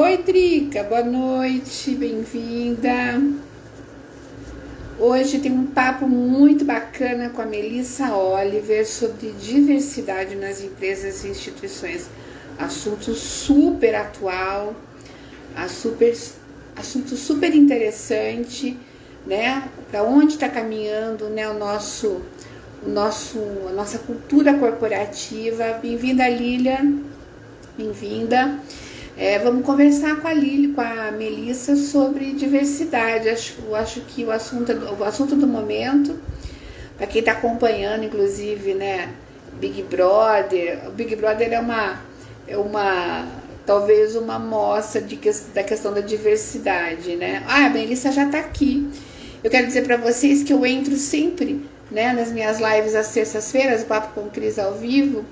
Oi, Drica, boa noite, bem-vinda. Hoje tem um papo muito bacana com a Melissa Oliver sobre diversidade nas empresas e instituições. Assunto super atual, assunto super interessante, né? Para onde está caminhando, né, a nossa cultura corporativa. Bem-vinda, Lilian, bem-vinda. Vamos conversar com a Melissa sobre diversidade. Acho que o assunto do momento, para quem está acompanhando, inclusive, né, Big Brother. O Big Brother é talvez uma amostra da questão da diversidade, né? Ah, a Melissa já está aqui. Eu quero dizer para vocês que eu entro sempre, né, nas minhas lives às terças-feiras, o Papo com Cris ao vivo,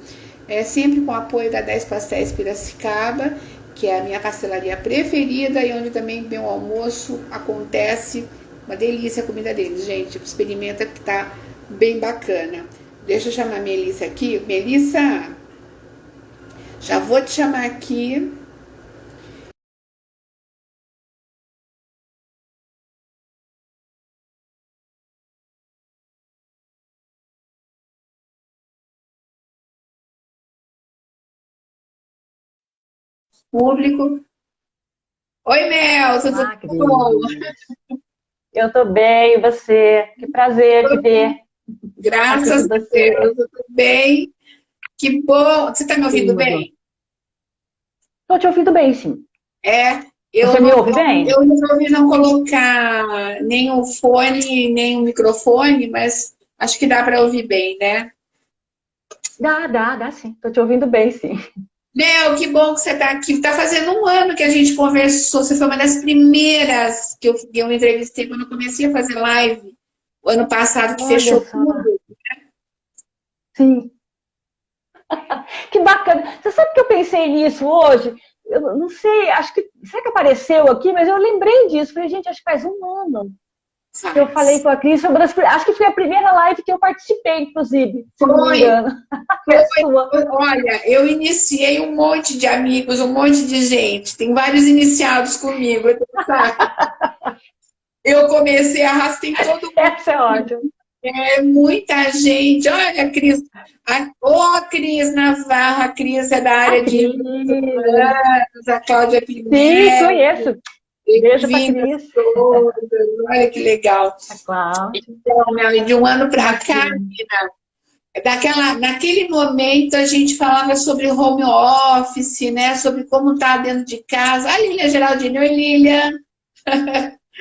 sempre com o apoio da 10 Pastéis Piracicaba, que é a minha pastelaria preferida e onde também meu almoço acontece. Uma delícia a comida deles, gente. Experimenta que tá bem bacana. Deixa eu chamar a Melissa aqui. Melissa, já vou te chamar aqui. Público. Oi, Mel, tudo Olá, bom? Cris. Eu tô bem, e você? Que prazer te ver aqui Graças com a você. Deus, tudo bem. Que bom. Você tá me ouvindo Tudo. bem? Tô te ouvindo bem, sim. É, Você me ouve bem? eu resolvi não colocar nem o fone, nem o microfone, mas acho que dá para ouvir bem, né? Dá sim. Tô te ouvindo bem, sim. Mel, que bom que você está aqui. Tá fazendo um ano que a gente conversou. Você foi uma das primeiras que eu entrevistei quando eu comecei a fazer live, o ano passado, que Olha fechou só. tudo. Sim. Que bacana. Você sabe que eu pensei nisso hoje? Eu não sei, acho que. Será que apareceu aqui? Mas eu lembrei disso. Falei, gente, acho que faz um ano que eu falei Faz. com a Cris. Acho que foi a primeira live que eu participei, inclusive, se não me Foi, engano. Foi a sua. olha, eu iniciei um monte de amigos, um monte de gente. Tem vários iniciados comigo. Eu comecei, arrastei todo mundo. Essa é ótima. Muita gente. Olha, a Cris. A Cris Navarro, a Cris é da A área de Cris. humanos, a Cláudia Sim, Pinelli, conheço. Beijo pra Vinas Cris. todas. Olha que legal. A Cláudia. Então, Mel, e de um ano Que para cá, bacana. naquele momento a gente falava sobre home office, né? Sobre como tá dentro de casa. A Lília Geraldine, oi Lília.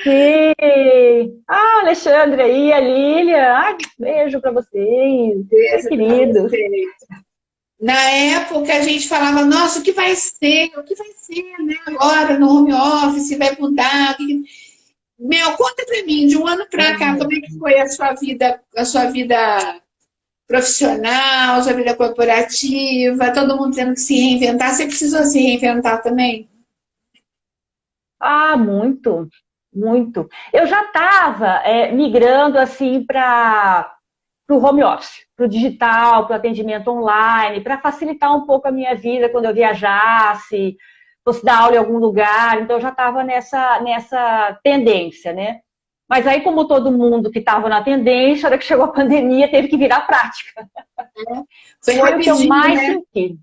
Sim. Ah, Alexandre aí, a Lília. Ai, beijo pra vocês. Que Beijo para queridos. você. Na época a gente falava, nossa, o que vai ser? O que vai ser, né? Agora no home office vai mudar. Meu, conta pra mim, de um ano pra cá, como é que foi a sua vida profissional, sua vida corporativa, todo mundo tendo que se reinventar. Você precisou se reinventar também? Ah, muito, muito. Eu já estava migrando assim para o home office, para o digital, para o atendimento online, para facilitar um pouco a minha vida quando eu viajasse, fosse dar aula em algum lugar. Então, eu já estava nessa tendência, né? Mas aí, como todo mundo que estava na tendência, na hora que chegou a pandemia, teve que virar prática. Foi Foi o que eu rapidinho, mais né? senti.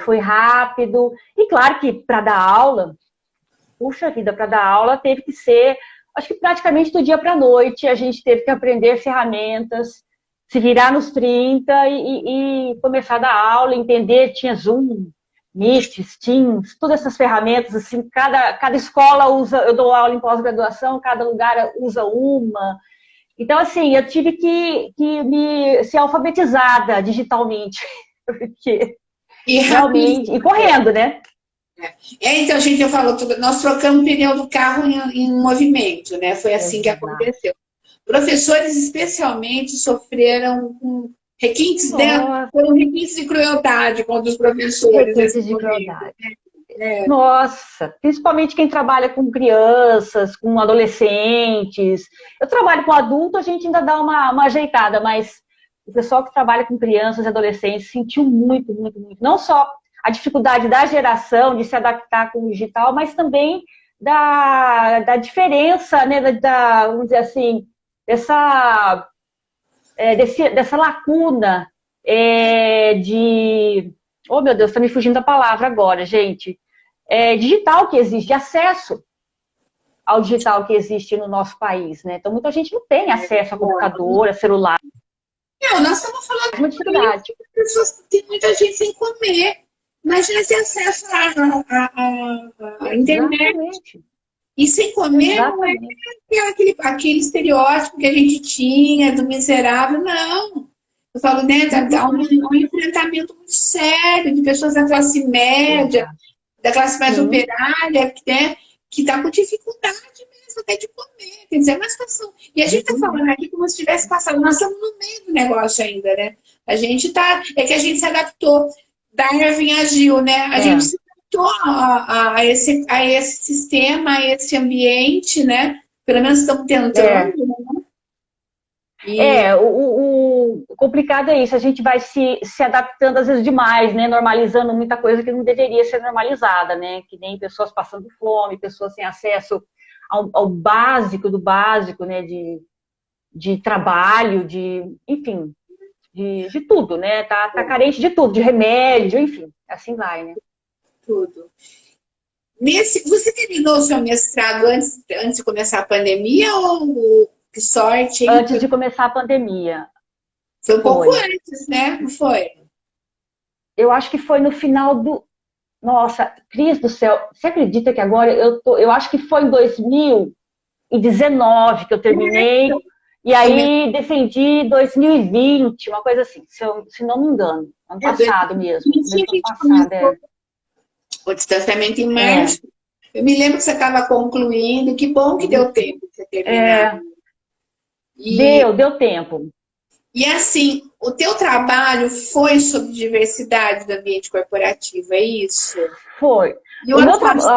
Foi rápido. E claro que para dar aula, puxa vida, para dar aula teve que ser, acho que praticamente do dia para a noite, a gente teve que aprender ferramentas, se virar nos 30 e começar a dar aula, entender, tinha Zoom, Meet, Teams, todas essas ferramentas, assim, cada escola usa, eu dou aula em pós-graduação, cada lugar usa uma. Então, assim, eu tive que me ser alfabetizada digitalmente, porque E realmente, e rapidinho. correndo, né? Então, gente, eu falo, nós trocamos o pneu do carro em movimento, né? Foi assim que Exato. aconteceu. Professores, especialmente, sofreram com requintes, né? Nossa, Foram requintes de crueldade contra os professores nesse requintes de momento. crueldade. Nossa, principalmente quem trabalha com crianças, com adolescentes. Eu trabalho com adulto, a gente ainda dá uma ajeitada, mas o pessoal que trabalha com crianças e adolescentes sentiu muito, muito, muito. Não só a dificuldade da geração de se adaptar com o digital, mas também da diferença, né, vamos dizer assim, dessa lacuna oh meu Deus, está me fugindo a palavra agora, gente, digital que existe, de acesso ao digital que existe no nosso país, né? Então muita gente não tem acesso a computador, a celular. Não, nós estamos falando de uma dificuldade. De pessoas, tem muita gente sem comer. Imagina esse acesso à internet. Exatamente. E sem comer Exatamente. Não é aquele estereótipo que a gente tinha do miserável, não. Eu falo, né, dá um enfrentamento muito sério de pessoas da classe média, da classe mais operária, né, que está com dificuldade mesmo até de comer. Quer dizer, é uma situação. E a gente está falando aqui como se tivesse passado. Nós estamos no meio do negócio ainda, né? A gente está. É que a gente se adaptou. Darwin agiu, né? A gente se adaptou a esse sistema, a esse ambiente, né? Pelo menos estamos tentando, né? O complicado é isso, a gente vai se adaptando às vezes demais, né? Normalizando muita coisa que não deveria ser normalizada, né? Que nem pessoas passando fome, pessoas sem acesso ao básico do básico, né? De trabalho, enfim, de tudo, né? Tá carente de tudo, de remédio, enfim, assim vai, né? Tudo. Você terminou o seu mestrado antes de começar a pandemia ou que sorte, hein? Antes de começar a pandemia. Foi um pouco antes, né? Não foi? Eu acho que foi no final do... Nossa, Cris do céu, você acredita que agora eu acho que foi em 2019 que eu terminei, e aí defendi 2020, uma coisa assim, se não me engano. Ano passado mesmo. O distanciamento em março. Eu me lembro que você estava concluindo, que bom que deu tempo de você terminar. Deu tempo. E assim, o teu trabalho foi sobre diversidade do ambiente corporativo, é isso? Foi.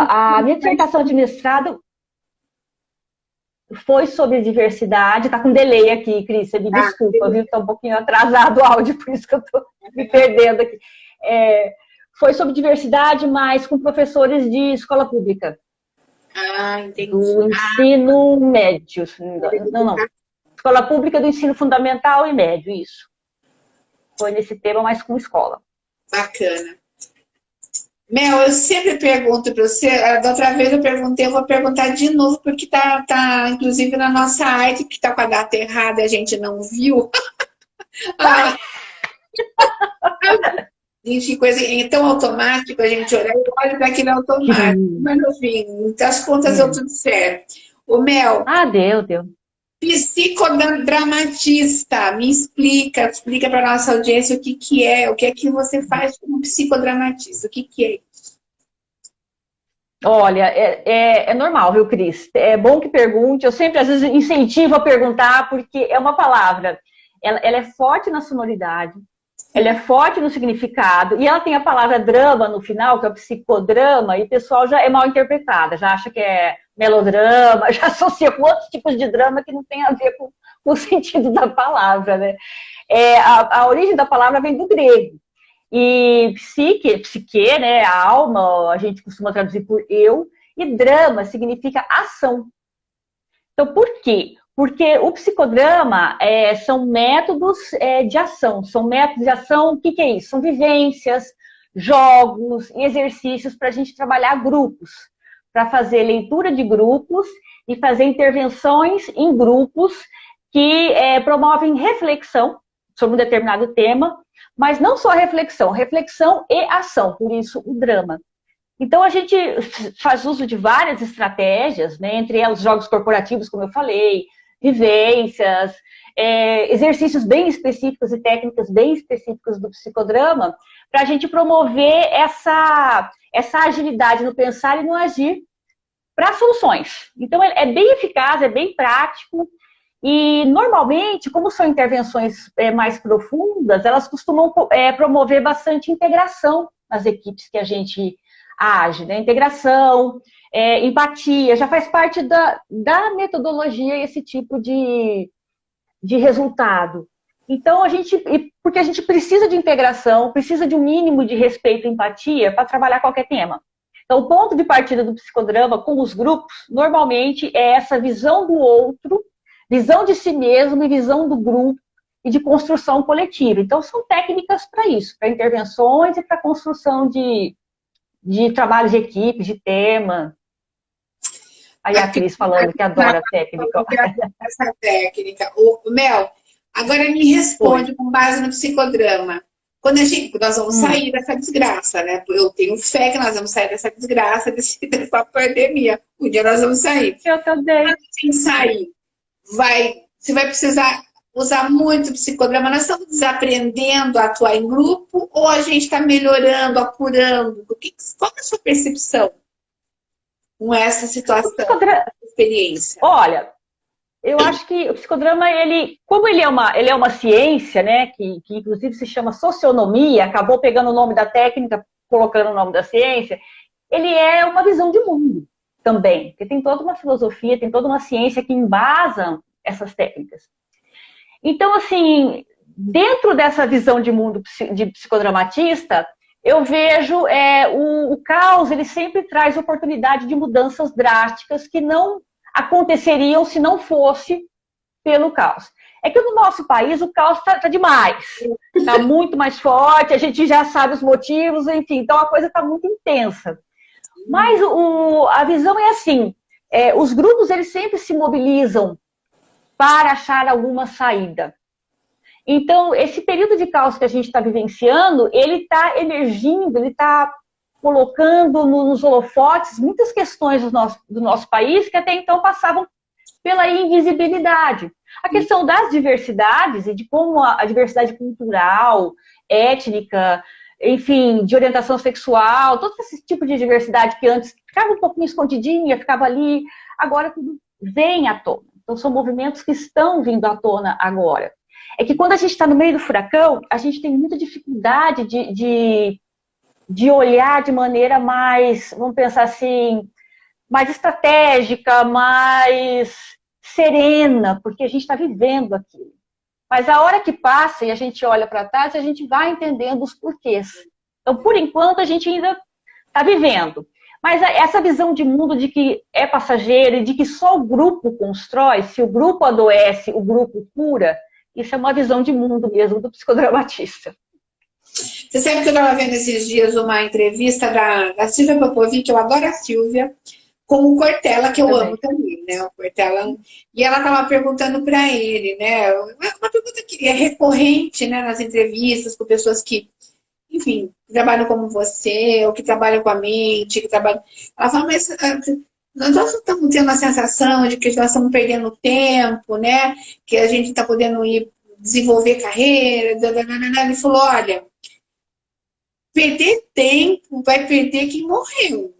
A minha dissertação de mestrado foi sobre diversidade. Tá com delay aqui, Cris, você me desculpa, viu? Tá um pouquinho atrasado o áudio, por isso que eu tô me perdendo aqui. Foi sobre diversidade, mas com professores de escola pública. Entendi. Do ensino médio, se não me engano. Não. Escola pública do ensino fundamental e médio, isso. Foi nesse tema, mas com escola. Bacana. Mel, eu sempre pergunto para você, da outra vez eu perguntei, eu vou perguntar de novo, porque tá inclusive na nossa arte, que tá com a data errada, a gente não viu. Gente, coisa tão automática, a gente olha e olha para aquilo automático. Mas, enfim, das contas deu tudo certo. O Mel. Deu. Psicodramatista, me explica para nossa audiência o que é que você faz como psicodramatista, o que é isso? Olha, é normal, viu, Cris? É bom que pergunte, eu sempre às vezes incentivo a perguntar, porque é uma palavra, ela é forte na sonoridade, ela é forte no significado, e ela tem a palavra drama no final, que é o psicodrama, e o pessoal já é mal interpretada, já acha que é melodrama, já associa com outros tipos de drama que não tem a ver com o sentido da palavra, né? A origem da palavra vem do grego. E psique, né, a alma, a gente costuma traduzir por eu, e drama significa ação. Então, por quê? Porque o psicodrama são métodos de ação. São métodos de ação, o que é isso? São vivências, jogos e exercícios para a gente trabalhar grupos, para fazer leitura de grupos e fazer intervenções em grupos que promovem reflexão sobre um determinado tema, mas não só reflexão e ação, por isso o drama. Então, a gente faz uso de várias estratégias, né, entre elas jogos corporativos, como eu falei, vivências, exercícios bem específicos e técnicas bem específicas do psicodrama, para a gente promover essa agilidade no pensar e no agir para soluções. Então, é bem eficaz, é bem prático, e normalmente, como são intervenções mais profundas, elas costumam promover bastante integração nas equipes que a gente age, né? Integração, empatia, já faz parte da metodologia esse tipo de resultado. Então, porque a gente precisa de integração, precisa de um mínimo de respeito e empatia para trabalhar qualquer tema. Então, o ponto de partida do psicodrama com os grupos, normalmente, é essa visão do outro, visão de si mesmo e visão do grupo e de construção coletiva. Então, são técnicas para isso, para intervenções e para construção de trabalho de equipe, de tema. Aí a Cris falando que adora a técnica. Essa técnica. O Mel, agora me responde com base no psicodrama. Quando nós vamos sair dessa desgraça, né? Eu tenho fé que nós vamos sair dessa desgraça, dessa pandemia. Um dia nós vamos sair. Eu também. Quando a gente sair, você vai precisar usar muito psicodrama. Nós estamos desaprendendo a atuar em grupo ou a gente está melhorando, apurando? Qual é a sua percepção com essa situação, experiência? Olha, eu acho que o psicodrama, como ele é uma ciência, né, que inclusive se chama socionomia, acabou pegando o nome da técnica, colocando o nome da ciência, ele é uma visão de mundo também, porque tem toda uma filosofia, tem toda uma ciência que embasa essas técnicas. Então, assim, dentro dessa visão de mundo de psicodramatista, eu vejo o caos, ele sempre traz oportunidade de mudanças drásticas que não aconteceriam se não fosse pelo caos. É que no nosso país o caos está demais, está muito mais forte, a gente já sabe os motivos, enfim, então a coisa está muito intensa. Mas a visão é assim, os grupos eles sempre se mobilizam para achar alguma saída. Então, esse período de caos que a gente está vivenciando, ele está emergindo, ele está colocando nos holofotes muitas questões do nosso país que até então passavam pela invisibilidade. A questão das diversidades e de como a diversidade cultural, étnica, enfim, de orientação sexual, todo esse tipo de diversidade que antes ficava um pouquinho escondidinha, ficava ali, agora tudo vem à tona. Então, são movimentos que estão vindo à tona agora. É que quando a gente está no meio do furacão, a gente tem muita dificuldade de olhar de maneira mais, vamos pensar assim, mais estratégica, mais serena, porque a gente está vivendo aquilo. Mas a hora que passa e a gente olha para trás, a gente vai entendendo os porquês. Então, por enquanto, a gente ainda está vivendo. Mas essa visão de mundo de que é passageiro e de que só o grupo constrói, se o grupo adoece, o grupo cura, isso é uma visão de mundo mesmo do psicodramatista. Você sabe que eu estava vendo esses dias uma entrevista da Silvia Popovic, eu adoro a Silvia, com o Cortella, que eu amo também, né? O Cortella, e ela estava perguntando para ele, né? Uma pergunta que é recorrente, né, nas entrevistas com pessoas que, enfim, trabalham como você, ou que trabalham com a mente, que trabalham... Ela fala, mas nós estamos tendo a sensação de que nós estamos perdendo tempo, né? Que a gente está podendo ir desenvolver carreira. Ele falou, olha, perder tempo vai perder quem morreu.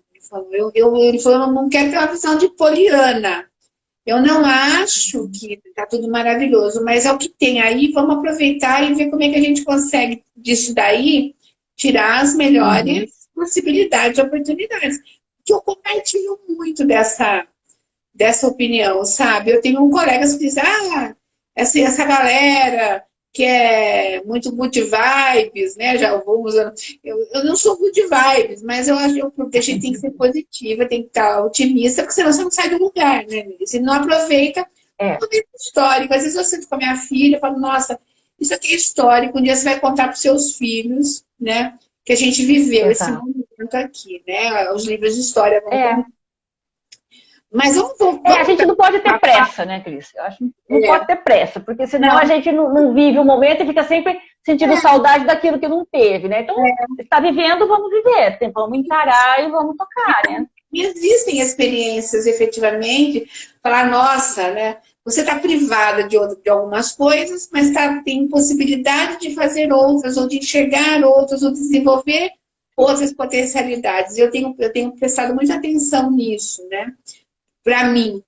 Ele falou, eu não quero ter uma visão de poliana. Eu não acho que está tudo maravilhoso, mas é o que tem aí, vamos aproveitar e ver como é que a gente consegue disso daí tirar as melhores possibilidades, oportunidades. Que eu compartilho muito dessa opinião, sabe? Eu tenho colegas que dizem, essa galera que é muito good vibes, né? Já vou usando. Eu não sou good vibes, mas eu acho que a gente tem que ser positiva, tem que estar otimista, porque senão você não sai do lugar, né? Você não aproveita o momento histórico. Às vezes eu sinto com a minha filha, eu falo, nossa, isso aqui é histórico, um dia você vai contar para os seus filhos, né? Que a gente viveu esse momento aqui, né? Os livros de história vão contar. Mas a gente não pode ter pressa, né, Cris? Eu acho que não pode ter pressa, porque senão a gente não vive o momento e fica sempre sentindo saudade daquilo que não teve, né? Então, está vivendo, vamos viver, vamos encarar e vamos tocar, né? E existem experiências, efetivamente, falar, nossa, né? Você está privada de algumas coisas, mas tem possibilidade de fazer outras, ou de enxergar outras, ou de desenvolver outras potencialidades. Eu tenho prestado muita atenção nisso, né? Para mim.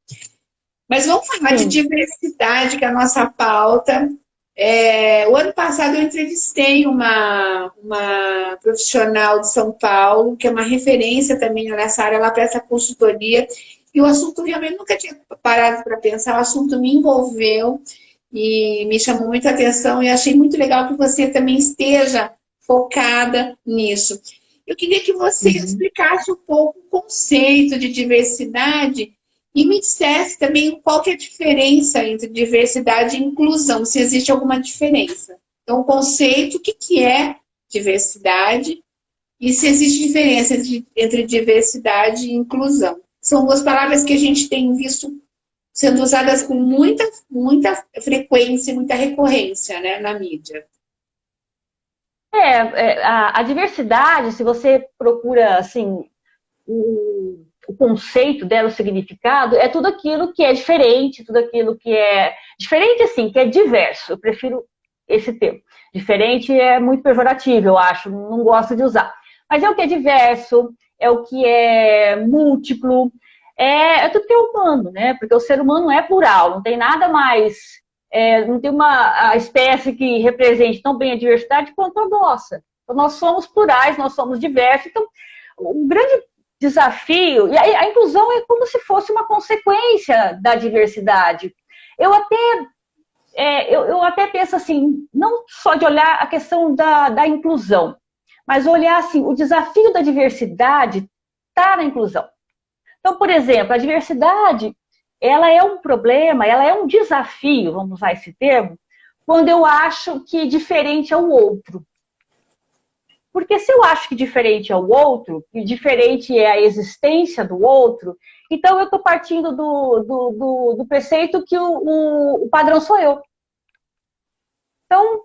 Mas vamos falar de diversidade, que é a nossa pauta. O ano passado eu entrevistei uma profissional de São Paulo, que é uma referência também nessa área, ela presta consultoria, e o assunto realmente nunca tinha parado para pensar, o assunto me envolveu, e me chamou muita atenção e achei muito legal que você também esteja focada nisso. Eu queria que você explicasse um pouco o conceito de diversidade e me dissesse também qual que é a diferença entre diversidade e inclusão, se existe alguma diferença. Então, o conceito, o que que é diversidade e se existe diferença entre diversidade e inclusão. São duas palavras que a gente tem visto sendo usadas com muita frequência, muita recorrência, né, na mídia. A diversidade, se você procura assim, o conceito dela, o significado, é tudo aquilo que é diferente, tudo aquilo que é diferente, assim, que é diverso. Eu prefiro esse termo. Diferente é muito pejorativo, eu acho, não gosto de usar. Mas é o que é diverso, é o que é múltiplo, é tudo que é humano, né? Porque o ser humano é plural, não tem nada mais, não tem uma a espécie que represente tão bem a diversidade quanto a nossa. Então, nós somos plurais, nós somos diversos. Então, o grande desafio, e a inclusão é como se fosse uma consequência da diversidade. Eu até penso assim, não só de olhar a questão da inclusão, mas olhar assim, o desafio da diversidade está na inclusão. Então, por exemplo, a diversidade, ela é um problema, ela é um desafio, vamos usar esse termo, quando eu acho que diferente é o outro. Porque se eu acho que diferente é o outro, e diferente é a existência do outro, então eu estou partindo do preceito que o padrão sou eu. Então,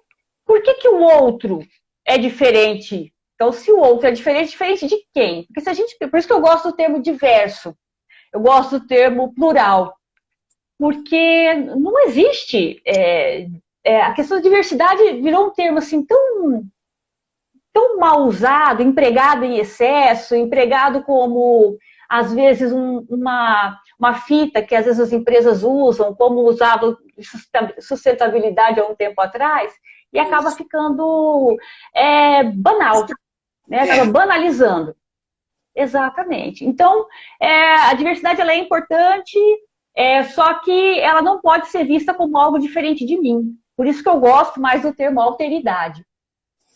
por que o outro é diferente? Então, se o outro é diferente, diferente de quem? Porque se a gente, por isso que eu gosto do termo diverso, eu gosto do termo plural, porque não existe. A questão da diversidade virou um termo assim tão mal usado, empregado em excesso, empregado como, às vezes, uma fita que às vezes as empresas usam, como usava sustentabilidade há um tempo atrás, e acaba ficando banal, né? Acaba banalizando. Exatamente. Então, a diversidade ela é importante, só que ela não pode ser vista como algo diferente de mim. Por isso que eu gosto mais do termo alteridade.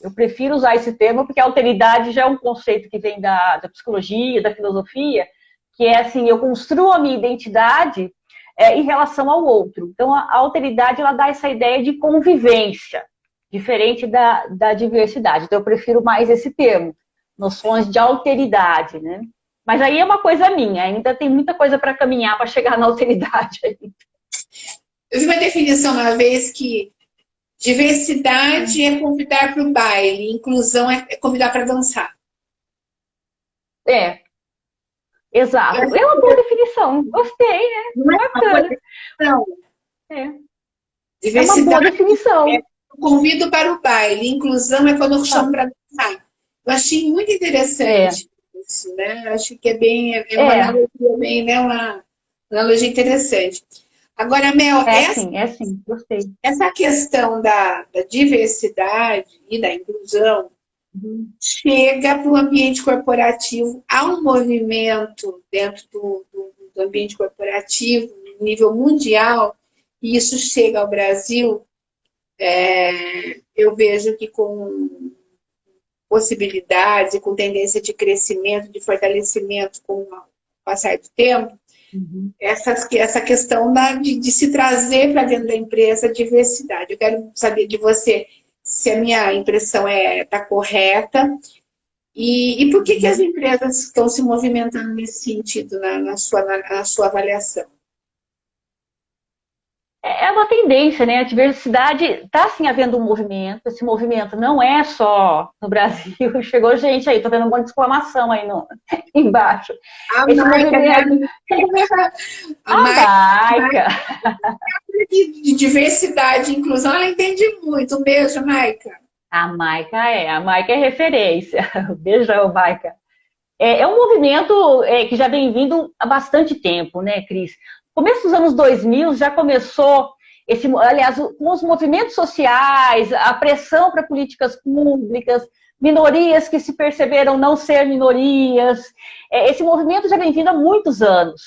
Eu prefiro usar esse termo porque a alteridade já é um conceito que vem da psicologia, da filosofia, que é assim, eu construo a minha identidade em relação ao outro. Então, a alteridade ela dá essa ideia de convivência, diferente da diversidade. Então, eu prefiro mais esse termo, noções de alteridade, né? Mas aí é uma coisa minha, ainda tem muita coisa para caminhar para chegar na alteridade. Eu vi uma definição uma vez que diversidade é convidar para o baile, inclusão é convidar para dançar. Exato. É uma boa definição. Gostei, né? Não é bacana. Não. É uma boa definição. Convido para o baile, inclusão é quando eu chamo para dançar. Eu achei muito interessante isso, né? Acho que é uma analogia bem, né? Uma analogia interessante. Agora, Mel, sim, gostei. Essa questão da diversidade e da inclusão chega para o ambiente corporativo. Há um movimento dentro do ambiente corporativo, no nível mundial, e isso chega ao Brasil. Eu vejo que com possibilidades e com tendência de crescimento, de fortalecimento com o passar do tempo, essa questão de se trazer para dentro da empresa diversidade. Eu quero saber de você se a minha impressão está correta e por que as empresas estão se movimentando nesse sentido na sua avaliação. É uma tendência, né? A diversidade está sim havendo um movimento. Esse movimento não é só no Brasil. Chegou gente aí, tô vendo um monte de exclamação aí embaixo. Esse movimento. A Maica. De diversidade e inclusão, ela entende muito. Um beijo, Maica. A Maica é referência. Beijão, Maica. É um movimento que já vem vindo há bastante tempo, né, Cris? Começo dos anos 2000 já começou, com os movimentos sociais, a pressão para políticas públicas, minorias que se perceberam não ser minorias. Esse movimento já vem vindo há muitos anos.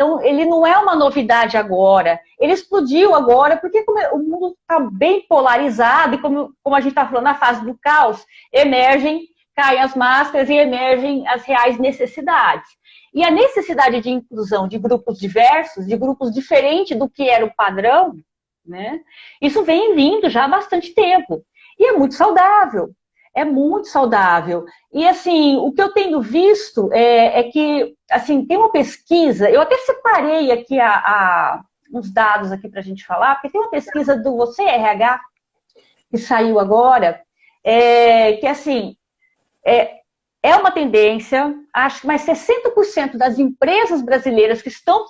Então, ele não é uma novidade agora. Ele explodiu agora porque o mundo está bem polarizado e como a gente está falando, na fase do caos, caem as máscaras e emergem as reais necessidades. E a necessidade de inclusão de grupos diversos, de grupos diferentes do que era o padrão, né? Isso vem vindo já há bastante tempo. E é muito saudável. É muito saudável. E, assim, o que eu tenho visto é que, assim, tem uma pesquisa, eu até separei aqui uns dados aqui para a gente falar, porque tem uma pesquisa do Você RH, que saiu agora, que, assim, é uma tendência, acho que mais 60% das empresas brasileiras que estão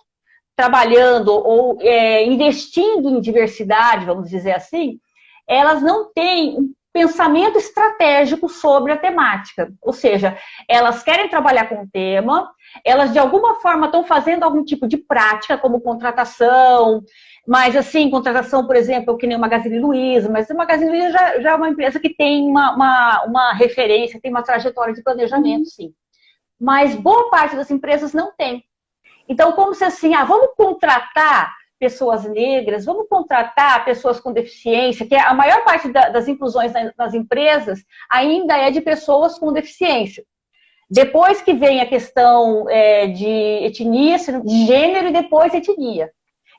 trabalhando ou investindo em diversidade, vamos dizer assim, elas não têm um pensamento estratégico sobre a temática. Ou seja, elas querem trabalhar com o tema, elas de alguma forma estão fazendo algum tipo de prática, como contratação, mas assim, contratação, por exemplo, que nem o Magazine Luiza, mas o Magazine Luiza já é uma empresa que tem uma referência, tem uma trajetória de planejamento, sim. Mas boa parte das empresas não tem. Então, como se assim, vamos contratar pessoas negras, vamos contratar pessoas com deficiência, que a maior parte das inclusões nas empresas ainda é de pessoas com deficiência. Depois que vem a questão de etnia, de gênero e depois etnia.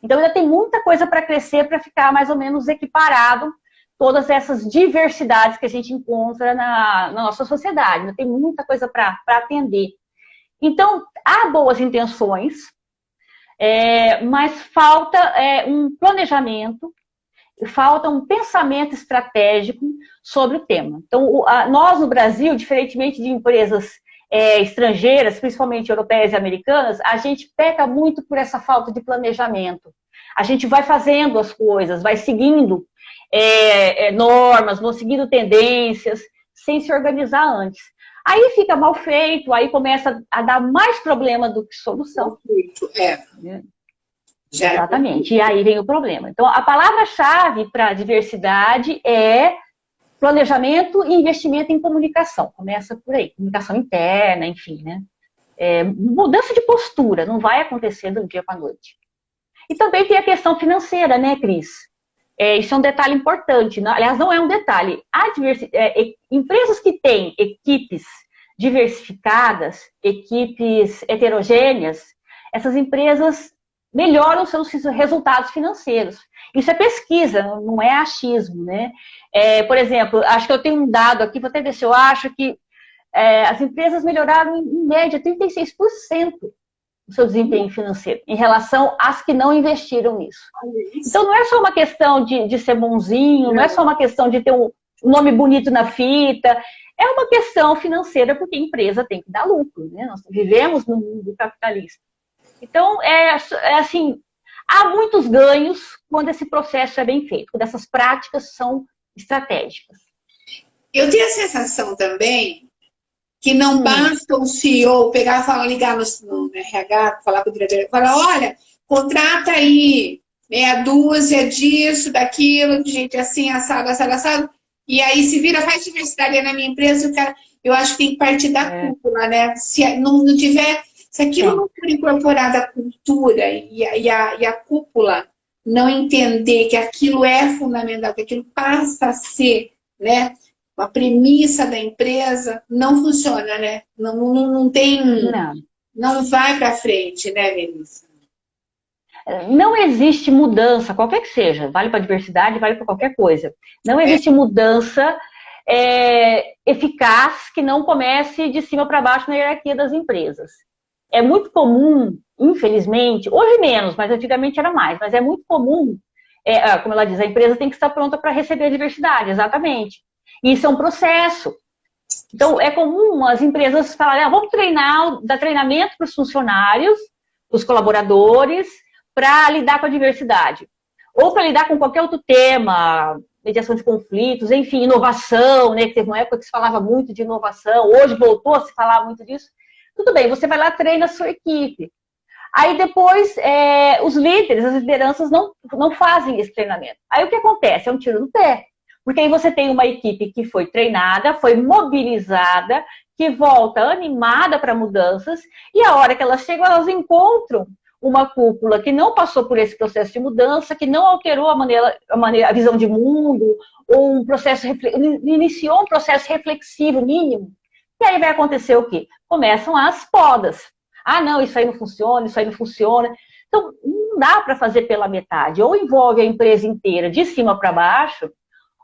Então, ainda tem muita coisa para crescer, para ficar mais ou menos equiparado todas essas diversidades que a gente encontra na nossa sociedade. Ainda tem muita coisa para atender. Então, há boas intenções, mas falta um planejamento, falta um pensamento estratégico sobre o tema. Então, nós no Brasil, diferentemente de empresas estrangeiras, principalmente europeias e americanas, a gente peca muito por essa falta de planejamento. A gente vai fazendo as coisas, vai seguindo normas, vão seguindo tendências, sem se organizar antes. Aí fica mal feito, aí começa a dar mais problema do que solução. Exatamente, e aí vem o problema. Então, a palavra-chave para a diversidade é planejamento e investimento em comunicação. Começa por aí, comunicação interna, enfim, né? Mudança de postura, não vai acontecer do dia para a noite. E também tem a questão financeira, né, Cris? Isso é um detalhe importante. Aliás, não é um detalhe. Empresas que têm equipes diversificadas, equipes heterogêneas, essas empresas melhoram seus resultados financeiros. Isso é pesquisa, não é achismo, né? Por exemplo, acho que eu tenho um dado aqui, vou até ver se eu acho que as empresas melhoraram em média 36% do seu desempenho financeiro, em relação às que não investiram nisso. Então, não é só uma questão de ser bonzinho, não é só uma questão de ter um nome bonito na fita, é uma questão financeira, porque a empresa tem que dar lucro, né? Nós vivemos no mundo capitalista. Então, assim, há muitos ganhos quando esse processo é bem feito, quando essas práticas são estratégicas. Eu tenho a sensação também que não basta o CEO pegar e ligar no RH, falar com o diretor, falar, olha, contrata aí meia dúzia disso, daquilo, de gente assim, assado, assado, assado, e aí se vira, faz diversidade aí na minha empresa, o cara, eu acho que tem que partir da cúpula, né? Se não tiver, se aquilo não for incorporado à cultura e a cúpula não entender que aquilo é fundamental, que aquilo passa a ser, né? A premissa da empresa não funciona, né? Não tem. Não vai para frente, né, Melissa? Não existe mudança, qualquer que seja, vale para diversidade, vale para qualquer coisa. Não existe mudança eficaz que não comece de cima para baixo na hierarquia das empresas. É muito comum, infelizmente, hoje menos, mas antigamente era mais, mas é muito comum, como ela diz, a empresa tem que estar pronta para receber a diversidade, exatamente. Isso é um processo. Então, é comum as empresas falarem, vamos dar treinamento para os funcionários, os colaboradores, para lidar com a diversidade. Ou para lidar com qualquer outro tema, mediação de conflitos, enfim, inovação, né? Que teve uma época que se falava muito de inovação, hoje voltou a se falar muito disso. Tudo bem, você vai lá, treina a sua equipe. Aí depois, os líderes, as lideranças não fazem esse treinamento. Aí o que acontece? É um tiro no pé. Porque aí você tem uma equipe que foi treinada, foi mobilizada, que volta animada para mudanças, e a hora que elas chegam, elas encontram uma cúpula que não passou por esse processo de mudança, que não alterou a visão de mundo, ou iniciou um processo reflexivo mínimo, e aí vai acontecer o quê? Começam as podas. Ah, não, isso aí não funciona, isso aí não funciona. Então, não dá para fazer pela metade. Ou envolve a empresa inteira, de cima para baixo,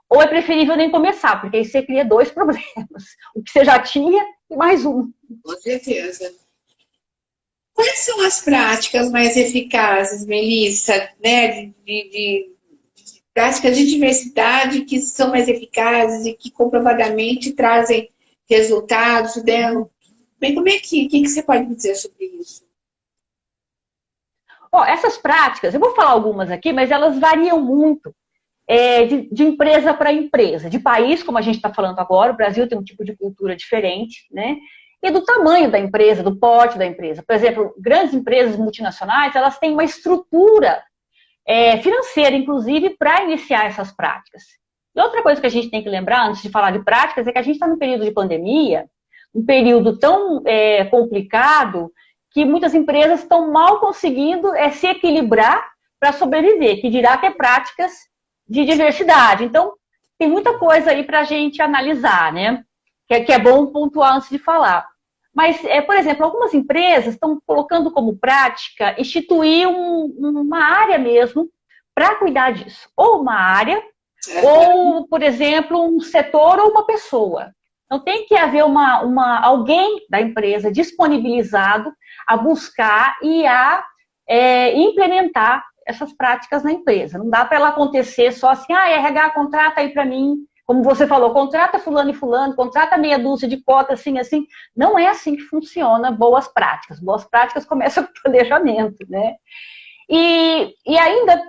ou é preferível nem começar, porque aí você cria dois problemas. O que você já tinha e mais um. Com certeza. Quais são as práticas mais eficazes, Melissa, né, de práticas de diversidade que são mais eficazes e que comprovadamente trazem resultados dela? Bem, como é que você pode dizer sobre isso? Bom, essas práticas, eu vou falar algumas aqui, mas elas variam muito de empresa para empresa, de país, como a gente está falando agora, o Brasil tem um tipo de cultura diferente, né? E do tamanho da empresa, do porte da empresa. Por exemplo, grandes empresas multinacionais, elas têm uma estrutura financeira, inclusive, para iniciar essas práticas. E outra coisa que a gente tem que lembrar, antes de falar de práticas, é que a gente está num período de pandemia, um período tão complicado, que muitas empresas estão mal conseguindo se equilibrar para sobreviver, que dirá ter práticas de diversidade. Então, tem muita coisa aí para a gente analisar, né? Que é bom pontuar antes de falar. Mas, por exemplo, algumas empresas estão colocando como prática instituir uma área mesmo para cuidar disso. Ou uma área, ou, por exemplo, um setor ou uma pessoa. Então, tem que haver alguém da empresa disponibilizado a buscar e a implementar essas práticas na empresa. Não dá para ela acontecer só assim, RH, contrata aí para mim, como você falou, contrata fulano e fulano, contrata meia dúzia de cotas, assim, assim. Não é assim que funciona boas práticas. Boas práticas começam com planejamento, né? E ainda,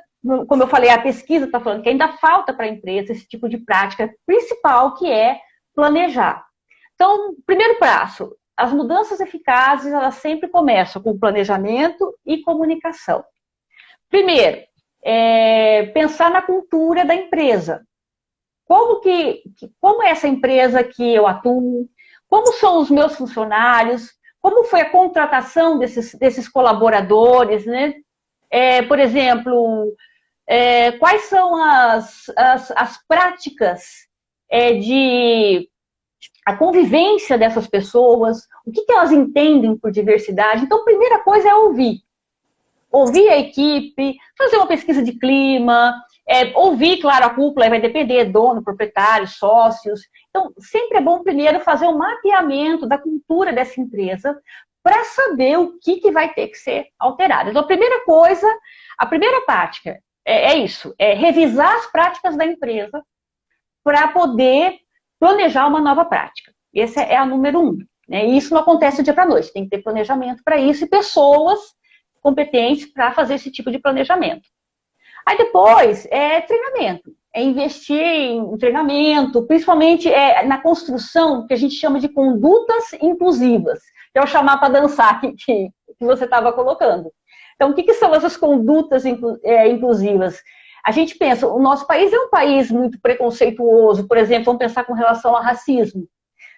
como eu falei, a pesquisa está falando que ainda falta para a empresa esse tipo de prática principal, que é planejar. Então, primeiro passo, as mudanças eficazes, elas sempre começam com planejamento e comunicação. Primeiro, pensar na cultura da empresa. Como é essa empresa que eu atuo? Como são os meus funcionários? Como foi a contratação desses colaboradores, né? Por exemplo, quais são as práticas a convivência dessas pessoas? O que elas entendem por diversidade? Então, a primeira coisa é ouvir. Ouvir a equipe, fazer uma pesquisa de clima, ouvir, claro, a cúpula vai depender, dono, proprietário, sócios. Então, sempre é bom primeiro fazer um mapeamento da cultura dessa empresa para saber o que vai ter que ser alterado. Então, a primeira prática é isso, é revisar as práticas da empresa para poder planejar uma nova prática. Essa é a número 1. Né? E isso não acontece do dia para a noite, tem que ter planejamento para isso e pessoas competentes para fazer esse tipo de planejamento. Aí depois treinamento, investir em treinamento, principalmente na construção que a gente chama de condutas inclusivas, que é o chamar para dançar que você estava colocando. Então, o que são essas condutas inclusivas? A gente pensa, o nosso país é um país muito preconceituoso, por exemplo, vamos pensar com relação ao racismo.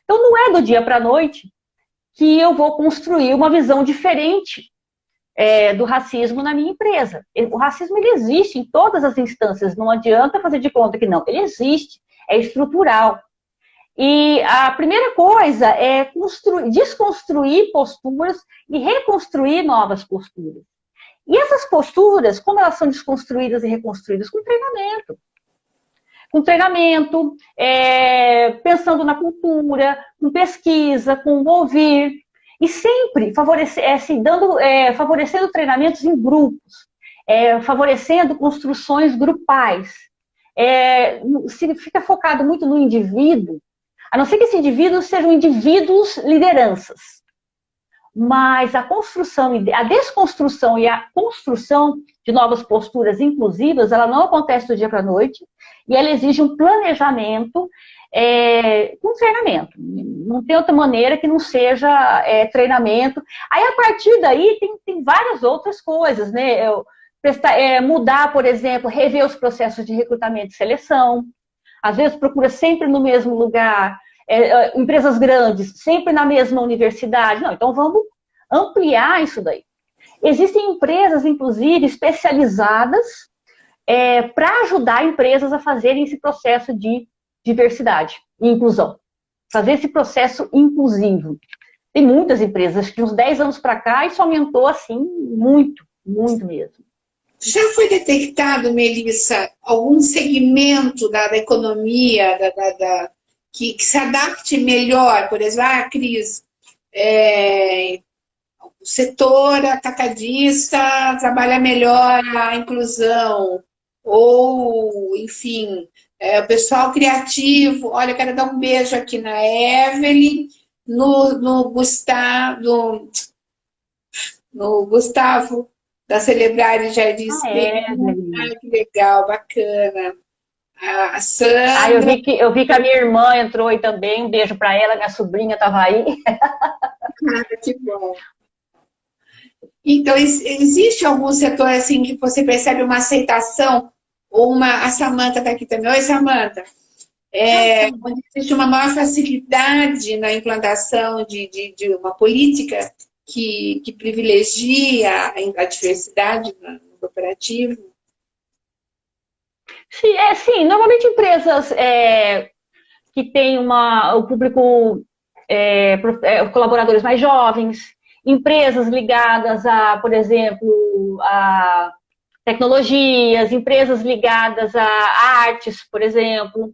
Então, não é do dia para a noite que eu vou construir uma visão diferente do racismo na minha empresa. O racismo, ele existe em todas as instâncias, não adianta fazer de conta que não. Ele existe, é estrutural. E a primeira coisa é desconstruir posturas e reconstruir novas posturas. E essas posturas, como elas são desconstruídas e reconstruídas? Com treinamento. Com treinamento, pensando na cultura, com pesquisa, com ouvir. E sempre favorecendo treinamentos em grupos, favorecendo construções grupais. Se fica focado muito no indivíduo, a não ser que esse indivíduo sejam indivíduos lideranças. Mas a desconstrução e a construção de novas posturas inclusivas, ela não acontece do dia para a noite, e ela exige um planejamento com treinamento. Não tem outra maneira que não seja treinamento. Aí, a partir daí, tem várias outras coisas, né? Mudar, por exemplo, rever os processos de recrutamento e seleção. Às vezes, procura sempre no mesmo lugar. Empresas grandes, sempre na mesma universidade. Não, então vamos ampliar isso daí. Existem empresas, inclusive, especializadas para ajudar empresas a fazerem esse processo de diversidade e inclusão. Fazer esse processo inclusivo. Tem muitas empresas, acho que uns 10 anos para cá, isso aumentou assim muito, muito mesmo. Já foi detectado, Melissa, algum segmento da economia que se adapte melhor? Por exemplo, Cris, o setor atacadista trabalha melhor a inclusão, ou, enfim, o pessoal criativo. Olha, eu quero dar um beijo aqui na Evelyn, no Gustavo, da Celebrar Jardim Espelho. Que legal, bacana. A Sandra. Eu vi que a minha irmã entrou aí também. Um beijo para ela, minha sobrinha estava aí. Que bom. Então, existe algum setor assim que você percebe uma aceitação? A Samanta está aqui também. Oi, Samanta. Onde existe uma maior facilidade na implantação de uma política que privilegia a diversidade no cooperativo? Sim, normalmente empresas que têm o público, colaboradores mais jovens, empresas ligadas a, por exemplo, a tecnologias, empresas ligadas a artes, por exemplo,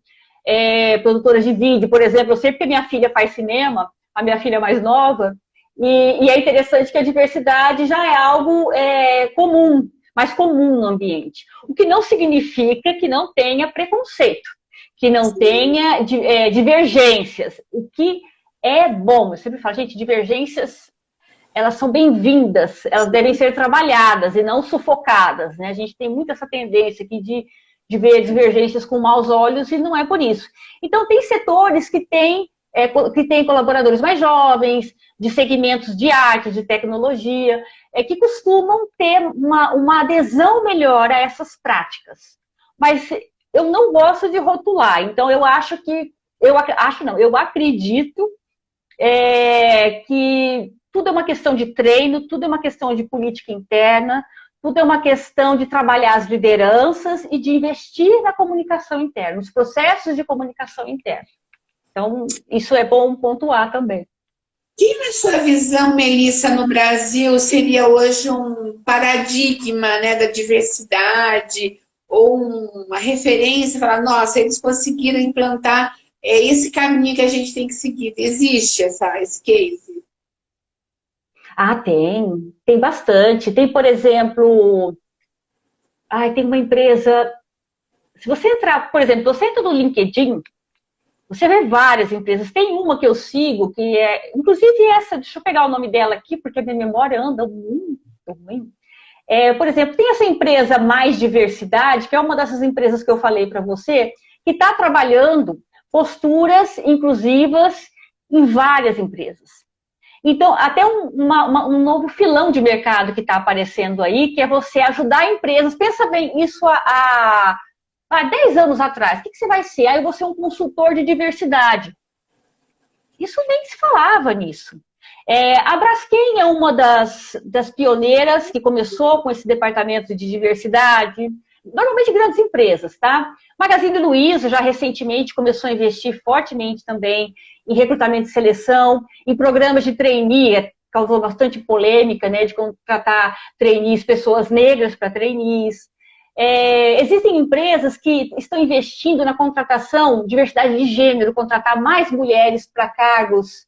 produtoras de vídeo, por exemplo. Eu sei porque minha filha faz cinema, a minha filha mais nova, e é interessante que a diversidade já é algo comum, mais comum no ambiente. O que não significa que não tenha preconceito, que não tenha divergências. O que é bom, eu sempre falo, gente, divergências, elas são bem-vindas, elas devem ser trabalhadas e não sufocadas, né? A gente tem muito essa tendência aqui de ver divergências com maus olhos e não é por isso. Então, tem setores que têm colaboradores mais jovens, de segmentos de arte, de tecnologia, que costumam ter uma adesão melhor a essas práticas. Mas eu não gosto de rotular, então eu acredito que tudo é uma questão de treino, tudo é uma questão de política interna, tudo é uma questão de trabalhar as lideranças e de investir na comunicação interna, nos processos de comunicação interna. Então, isso é bom pontuar também. Que, na sua visão, Melissa, no Brasil, seria hoje um paradigma, né, da diversidade, ou uma referência, falar, nossa, eles conseguiram implantar esse caminho que a gente tem que seguir? Existe esse case? Tem bastante. Tem, por exemplo, tem uma empresa. Se você entrar, por exemplo, você entra no LinkedIn, você vê várias empresas. Tem uma que eu sigo, que inclusive essa, deixa eu pegar o nome dela aqui, porque a minha memória anda muito ruim. Por exemplo, tem essa empresa Mais Diversidade, que é uma dessas empresas que eu falei para você, que está trabalhando posturas inclusivas em várias empresas. Então, até um novo filão de mercado que está aparecendo aí, que é você ajudar empresas. Pensa bem, isso há 10 anos atrás. O que você vai ser? Eu vou ser um consultor de diversidade. Isso nem se falava nisso. A Braskem é uma das pioneiras que começou com esse departamento de diversidade, normalmente grandes empresas, tá? Magazine Luiza já recentemente começou a investir fortemente também em recrutamento e seleção, em programas de trainee, causou bastante polêmica, né, de contratar trainees, pessoas negras para trainees. Existem empresas que estão investindo na contratação, diversidade de gênero, contratar mais mulheres para cargos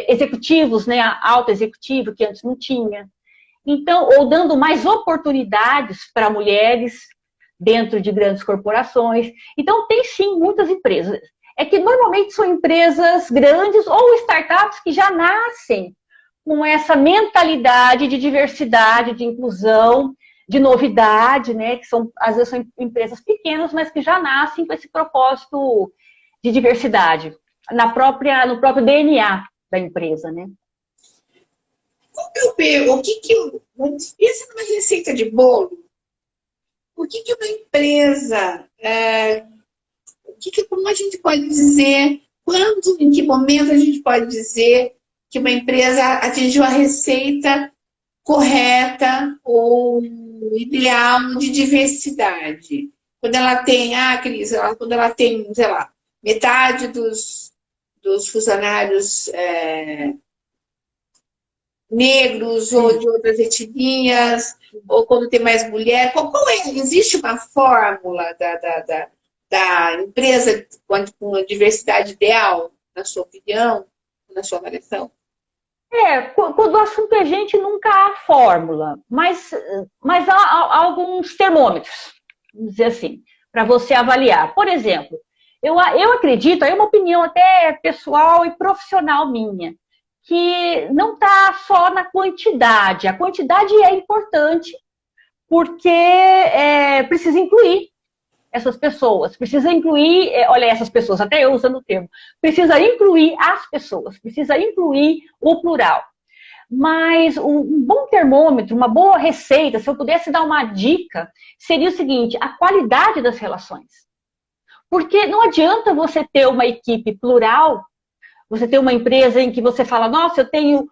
executivos, né, alto executivo, que antes não tinha. Então, ou dando mais oportunidades para mulheres dentro de grandes corporações. Então, tem sim muitas empresas. É que normalmente são empresas grandes ou startups que já nascem com essa mentalidade de diversidade, de inclusão, de novidade, né? Que às vezes são empresas pequenas, mas que já nascem com esse propósito de diversidade no próprio DNA da empresa, né? Pensa numa receita de bolo. O que uma empresa, como a gente pode dizer, em que momento a gente pode dizer que uma empresa atingiu a receita correta ou ideal de diversidade? Quando ela tem, Cris, quando ela tem, sei lá, metade dos funcionários negros ou de outras etnias, ou quando tem mais mulher, qual é? Existe uma fórmula da empresa com a diversidade ideal, na sua opinião, na sua avaliação? Quando o assunto é gente, nunca há fórmula, mas há alguns termômetros, vamos dizer assim, para você avaliar. Por exemplo, eu acredito, é uma opinião até pessoal e profissional minha, que não está só na quantidade. A quantidade é importante porque precisa incluir essas pessoas, precisa incluir, olha, essas pessoas, até eu usando o termo, precisa incluir as pessoas, precisa incluir o plural. Mas um bom termômetro, uma boa receita, se eu pudesse dar uma dica, seria o seguinte: a qualidade das relações. Porque não adianta você ter uma equipe plural, você ter uma empresa em que você fala, nossa, eu tenho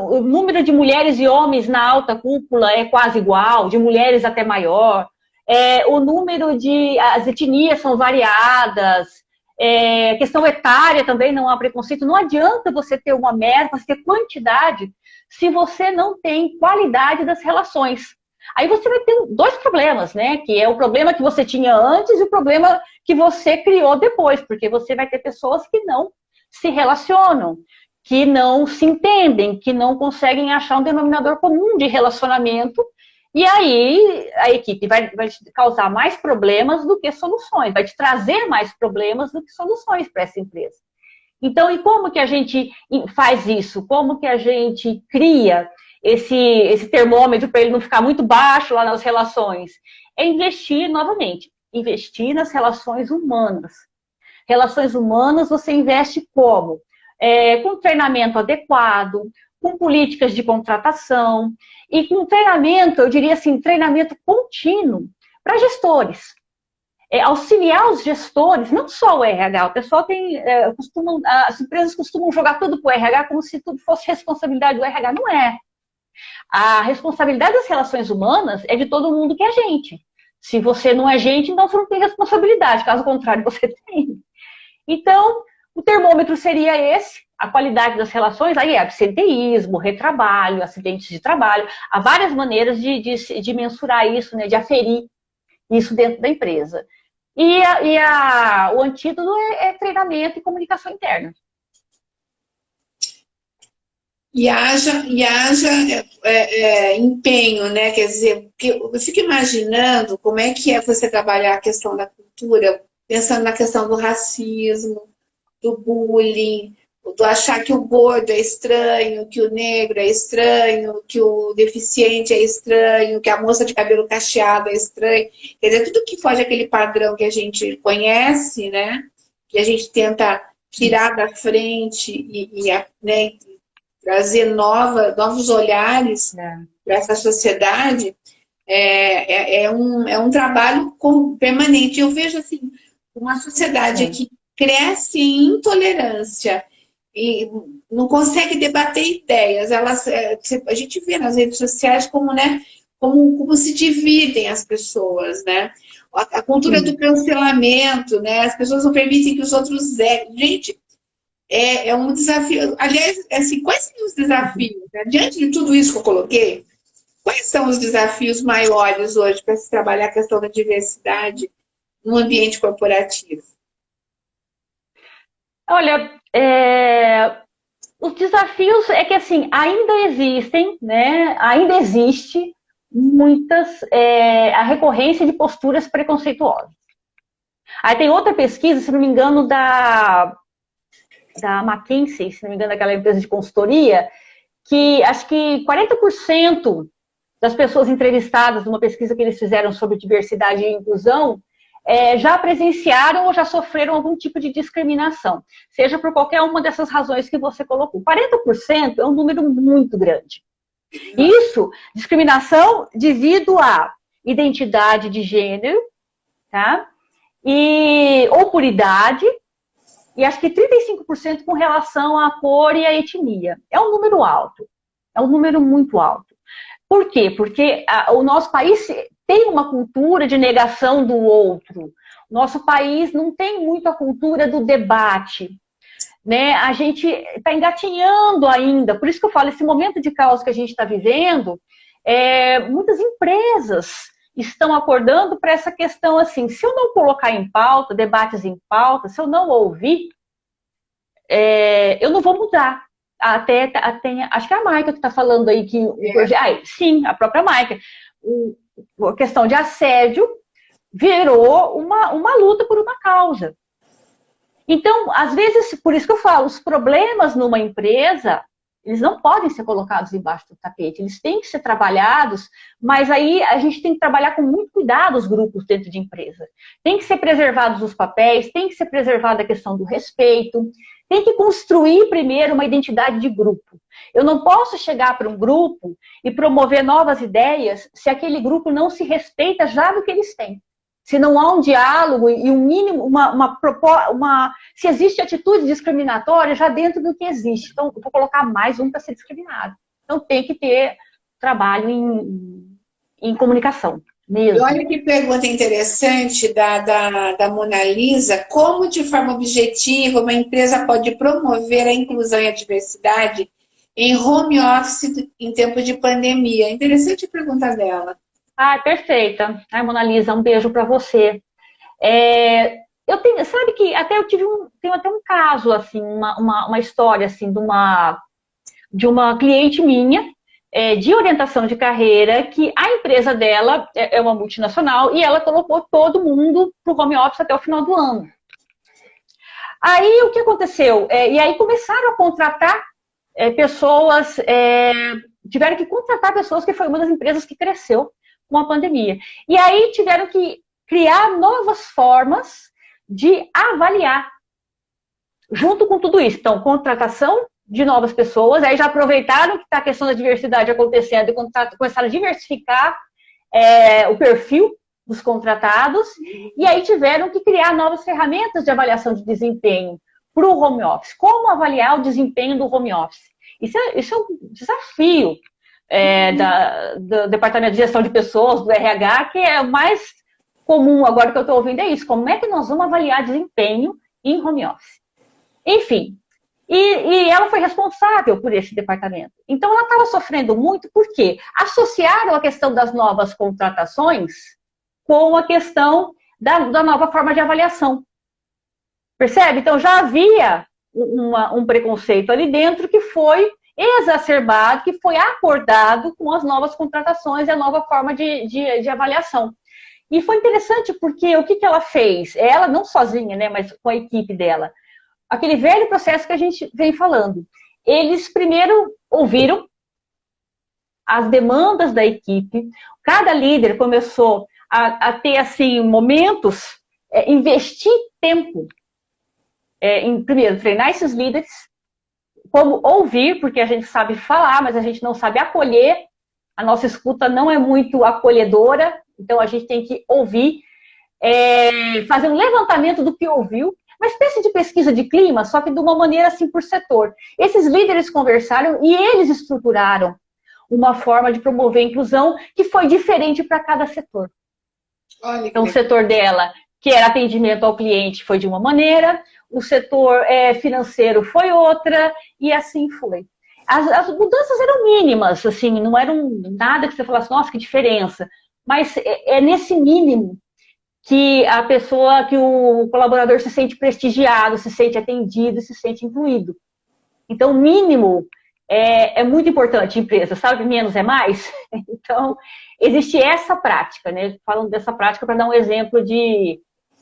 o número de mulheres e homens na alta cúpula é quase igual, de mulheres até maior, o número de... as etnias são variadas, questão etária também não há preconceito. Não adianta você ter uma meta, você ter quantidade, se você não tem qualidade das relações. Aí você vai ter dois problemas, né? Que é o problema que você tinha antes e o problema que você criou depois, porque você vai ter pessoas que não se relacionam, que não se entendem, que não conseguem achar um denominador comum de relacionamento, e aí a equipe vai te causar mais problemas do que soluções, vai te trazer mais problemas do que soluções para essa empresa. Então, e como que a gente faz isso? Como que a gente cria esse termômetro para ele não ficar muito baixo lá nas relações? É investir, novamente, investir nas relações humanas. Relações humanas você investe como? Com treinamento adequado, com políticas de contratação e com treinamento, eu diria assim, treinamento contínuo para gestores. Auxiliar os gestores, não só o RH, o pessoal as empresas costumam jogar tudo para o RH como se tudo fosse responsabilidade do RH. Não é. A responsabilidade das relações humanas é de todo mundo que é gente. Se você não é gente, então você não tem responsabilidade, caso contrário, você tem. Então, o termômetro seria esse, a qualidade das relações, aí é absenteísmo, retrabalho, acidentes de trabalho, há várias maneiras de mensurar isso, né, de aferir isso dentro da empresa. E o antídoto é treinamento e comunicação interna. E haja empenho, né? Quer dizer, eu fico imaginando como é que é você trabalhar a questão da cultura, pensando na questão do racismo, do bullying, do achar que o gordo é estranho, que o negro é estranho, que o deficiente é estranho, que a moça de cabelo cacheado é estranho. Quer dizer, tudo que foge aquele padrão que a gente conhece, né? Que a gente tenta tirar da frente né, trazer novos olhares para essa sociedade, é um trabalho permanente. Eu vejo assim, uma sociedade que cresce em intolerância e não consegue debater ideias. A gente vê nas redes sociais como, né, como se dividem as pessoas, né? A cultura do cancelamento, né? As pessoas não permitem que os outros errem. Gente, é um desafio. Aliás, assim, quais são os desafios? Né? Diante de tudo isso que eu coloquei, quais são os desafios maiores hoje para se trabalhar a questão da diversidade no ambiente corporativo? Olha, os desafios é que, assim, ainda existem, né? Ainda existe a recorrência de posturas preconceituosas. Aí tem outra pesquisa, se não me engano, da McKinsey, se não me engano, daquela empresa de consultoria, que acho que 40% das pessoas entrevistadas numa pesquisa que eles fizeram sobre diversidade e inclusão já presenciaram ou já sofreram algum tipo de discriminação, seja por qualquer uma dessas razões que você colocou. 40% é um número muito grande. Isso, discriminação devido à identidade de gênero, tá? Ou por idade, e acho que 35% com relação à cor e à etnia. É um número alto. É um número muito alto. Por quê? Porque o nosso país tem uma cultura de negação do outro. Nosso país não tem muito a cultura do debate, né? A gente está engatinhando ainda. Por isso que eu falo, esse momento de caos que a gente está vivendo, muitas empresas estão acordando para essa questão assim, se eu não colocar em pauta, debates em pauta, se eu não ouvir, eu não vou mudar. Até acho que é a Maica que está falando aí que sim, a própria Maica. A questão de assédio virou uma luta por uma causa. Então, às vezes, por isso que eu falo, os problemas numa empresa, eles não podem ser colocados embaixo do tapete, eles têm que ser trabalhados, mas aí a gente tem que trabalhar com muito cuidado os grupos dentro de empresa. Tem que ser preservados os papéis, tem que ser preservada a questão do respeito, tem que construir primeiro uma identidade de grupo. Eu não posso chegar para um grupo e promover novas ideias se aquele grupo não se respeita já do que eles têm. Se não há um diálogo e um mínimo, se existe atitude discriminatória já dentro do que existe. Então, eu vou colocar mais um para ser discriminado. Então, tem que ter trabalho em comunicação mesmo. E olha que pergunta interessante da Mona Lisa. Como, de forma objetiva, uma empresa pode promover a inclusão e a diversidade em home office em tempo de pandemia? Interessante a pergunta dela. Perfeita. Mona Lisa, um beijo para você. Sabe que até eu tenho até um caso, assim, uma história, assim, de uma cliente minha, de orientação de carreira, que a empresa dela é uma multinacional e ela colocou todo mundo para o home office até o final do ano. Aí, o que aconteceu? E aí começaram a contratar pessoas, tiveram que contratar pessoas, que foi uma das empresas que cresceu com a pandemia. E aí tiveram que criar novas formas de avaliar, junto com tudo isso. Então, contratação de novas pessoas, aí já aproveitaram que está a questão da diversidade acontecendo e começaram a diversificar o perfil dos contratados, e aí tiveram que criar novas ferramentas de avaliação de desempenho para o home office. Como avaliar o desempenho do home office? Isso é um desafio do Departamento de Gestão de Pessoas, do RH, que é o mais comum agora que eu estou ouvindo, é isso. Como é que nós vamos avaliar desempenho em home office? Enfim, e ela foi responsável por esse departamento. Então, ela estava sofrendo muito, porque associaram a questão das novas contratações com a questão da nova forma de avaliação. Percebe? Então, já havia um preconceito ali dentro que foi exacerbado, que foi acordado com as novas contratações e a nova forma de avaliação. E foi interessante porque o que ela fez? Ela não sozinha, né, mas com a equipe dela. Aquele velho processo que a gente vem falando. Eles primeiro ouviram as demandas da equipe. Cada líder começou a ter, assim, momentos, investir tempo em, primeiro, treinar esses líderes, como ouvir, porque a gente sabe falar, mas a gente não sabe acolher. A nossa escuta não é muito acolhedora, então a gente tem que ouvir, fazer um levantamento do que ouviu, uma espécie de pesquisa de clima, só que de uma maneira assim por setor. Esses líderes conversaram e eles estruturaram uma forma de promover a inclusão que foi diferente para cada setor. Então, o setor dela, que era atendimento ao cliente, foi de uma maneira, o setor financeiro foi outra, e assim foi. As mudanças eram mínimas, assim, não eram nada que você falasse, nossa, que diferença. Mas é nesse mínimo que a pessoa, que o colaborador se sente prestigiado, se sente atendido, se sente incluído. Então, o mínimo é muito importante em empresa, sabe? Menos é mais. Então, existe essa prática, né? Falando dessa prática para dar um exemplo de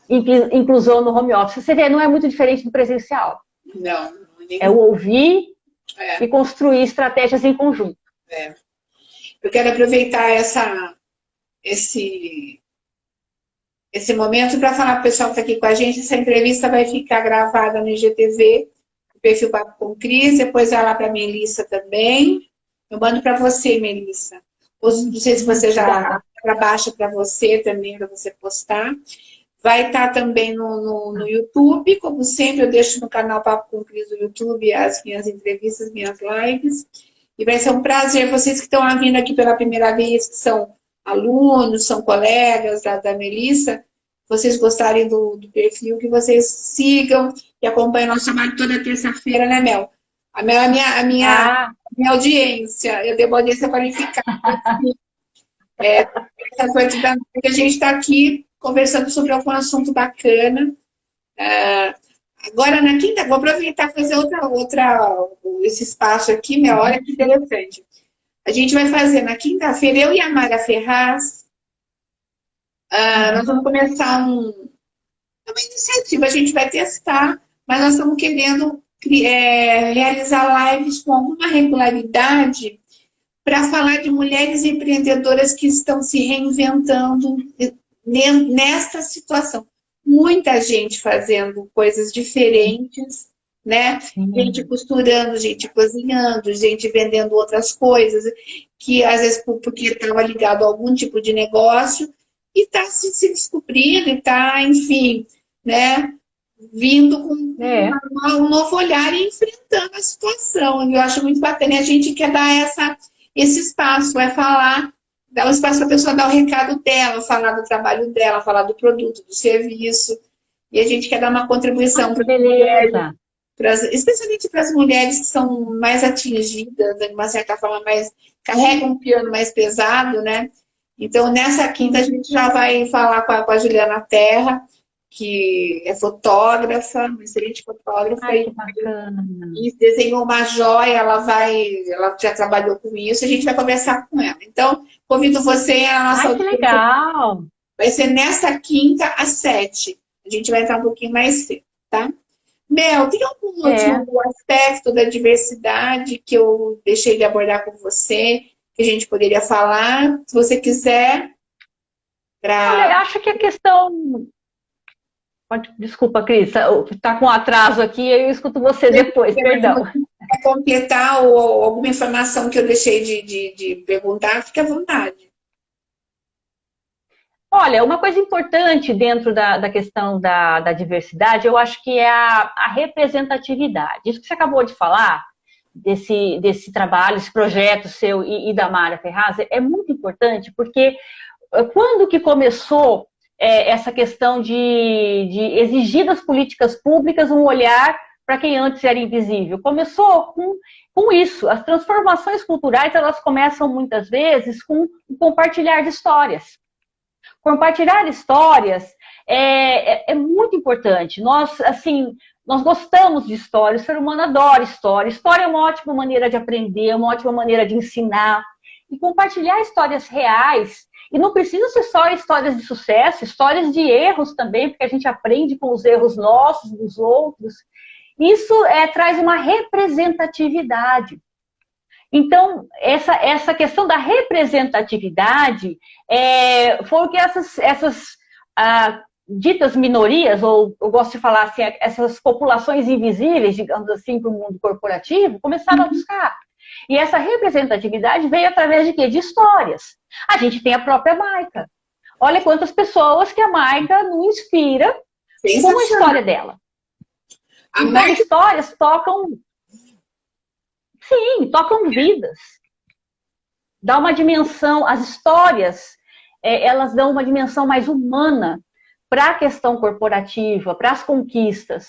inclusão no home office. Você vê, não é muito diferente do presencial. Não. É o ouvir e construir estratégias em conjunto. Eu quero aproveitar esse momento para falar para o pessoal que está aqui com a gente. Essa entrevista vai ficar gravada no IGTV, o perfil Papo com Cris, depois vai lá para a Melissa também. Eu mando para você, Melissa. Não sei se você já para baixo para você também, para você postar. Vai estar também no YouTube, como sempre, eu deixo no canal Papo com Cris no YouTube as minhas entrevistas, minhas lives. E vai ser um prazer, vocês que estão vindo aqui pela primeira vez, que são alunos, são colegas da Melissa, vocês gostarem do perfil, que vocês sigam e acompanhem nosso trabalho toda terça-feira, né, Mel? A Mel é minha audiência, eu devo audiência qualificada. Essa parte da noite, a gente está aqui conversando sobre algum assunto bacana. Agora, na quinta, vou aproveitar e fazer esse espaço aqui, Mel, olha que interessante. A gente vai fazer na quinta-feira, eu e a Mara Ferraz, nós vamos começar uma iniciativa, a gente vai testar, mas nós estamos querendo realizar lives com alguma regularidade para falar de mulheres empreendedoras que estão se reinventando nesta situação. Muita gente fazendo coisas diferentes, né? Sim. Gente costurando, gente cozinhando, gente vendendo outras coisas, que às vezes porque estava ligado a algum tipo de negócio, e está se descobrindo, e está, enfim, né? Vindo com um novo olhar e enfrentando a situação. Eu acho muito bacana. E a gente quer dar esse espaço, dar um espaço para a pessoa dar o recado dela, falar do trabalho dela, falar do produto, do serviço. E a gente quer dar uma contribuição especialmente para as mulheres que são mais atingidas, de uma certa forma, carregam um piano mais pesado, né? Então, nessa quinta, a gente já vai falar com a Juliana Terra, que é fotógrafa, uma excelente fotógrafa. Ai, que bacana. E desenhou uma joia, ela já trabalhou com isso, a gente vai conversar com ela. Então, convido você a nossa Ai, que legal! Vai ser nesta quinta, às 7. A gente vai entrar um pouquinho mais cedo, tá? Mel, tem algum outro aspecto da diversidade que eu deixei de abordar com você, que a gente poderia falar? Se você quiser. Olha, eu acho que a questão... Desculpa, Cris, está com atraso aqui, eu escuto você depois, perdão. Quer completar ou alguma informação que eu deixei de perguntar, fique à vontade. Olha, uma coisa importante dentro da questão da diversidade, eu acho que é a representatividade. Isso que você acabou de falar, desse trabalho, esse projeto seu e da Mara Ferraz, é muito importante, porque quando que começou essa questão de exigir das políticas públicas um olhar para quem antes era invisível? Começou com isso. As transformações culturais, elas começam muitas vezes com o compartilhar de histórias. Compartilhar histórias é muito importante. Nós gostamos de história, o ser humano adora história. História é uma ótima maneira de aprender, uma ótima maneira de ensinar. E compartilhar histórias reais, e não precisa ser só histórias de sucesso, histórias de erros também, porque a gente aprende com os erros nossos, dos outros. Isso traz uma representatividade. Então, essa questão da representatividade foi o que essas ditas minorias, ou eu gosto de falar assim, essas populações invisíveis, digamos assim, para o mundo corporativo, começaram a buscar. E essa representatividade veio através de quê? De histórias. A gente tem a própria Maica. Olha quantas pessoas que a Maica nos inspira com a história dela. Então, histórias tocam... Sim, tocam vidas. Dá uma dimensão, as histórias, elas dão uma dimensão mais humana para a questão corporativa, para as conquistas.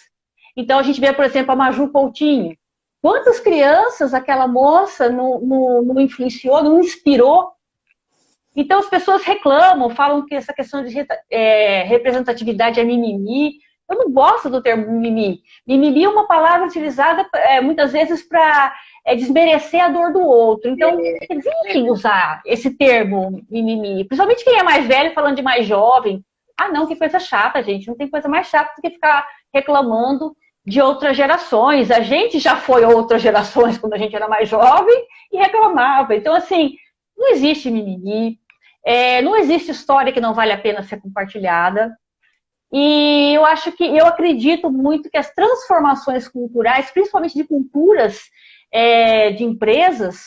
Então, a gente vê, por exemplo, a Maju Coutinho. Quantas crianças aquela moça não influenciou, não inspirou? Então, as pessoas reclamam, falam que essa questão de representatividade é mimimi. Eu não gosto do termo mimimi. Mimimi é uma palavra utilizada muitas vezes para desmerecer a dor do outro. Então, evitem usar esse termo mimimi. Principalmente quem é mais velho falando de mais jovem. Ah, não, que coisa chata, gente. Não tem coisa mais chata do que ficar reclamando de outras gerações. A gente já foi outras gerações quando a gente era mais jovem e reclamava. Então, assim, não existe mimimi. Não existe história que não vale a pena ser compartilhada. E eu acredito muito que as transformações culturais, principalmente de culturas de empresas,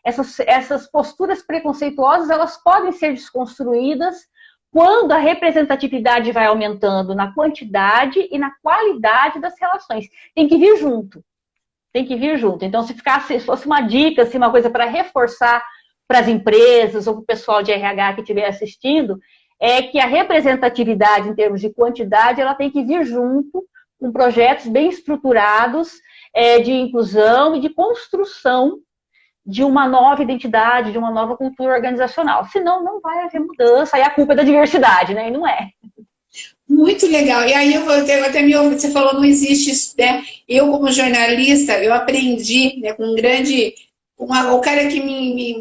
essas posturas preconceituosas, elas podem ser desconstruídas quando a representatividade vai aumentando na quantidade e na qualidade das relações. Tem que vir junto. tem que vir junto. Então, se fosse uma dica, assim, uma coisa para reforçar para as empresas ou para o pessoal de RH que estiver assistindo, é que a representatividade em termos de quantidade, ela tem que vir junto com projetos bem estruturados de inclusão e de construção de uma nova identidade, de uma nova cultura organizacional. Senão, não vai haver mudança, aí a culpa é da diversidade, né? E não é. Muito legal. E aí, você falou, não existe isso, né? Eu, como jornalista, eu aprendi, né, com um grande... o cara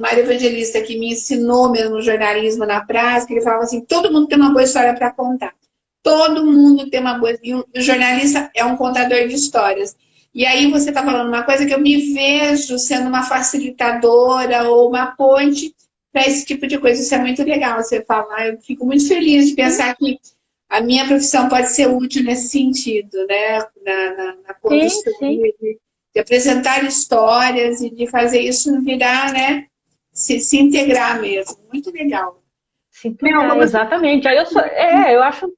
Mário Evangelista, que me ensinou mesmo jornalismo na prática, ele falava assim, todo mundo tem uma boa história para contar. Todo mundo tem uma boa... E o jornalista é um contador de histórias. E aí você está falando uma coisa que eu me vejo sendo uma facilitadora ou uma ponte para esse tipo de coisa. Isso é muito legal você falar. Eu fico muito feliz de pensar que a minha profissão pode ser útil nesse sentido, né? Na condução de apresentar histórias e de fazer isso virar, né? Se integrar mesmo. Muito legal. Se integrar, exatamente. Aí eu acho...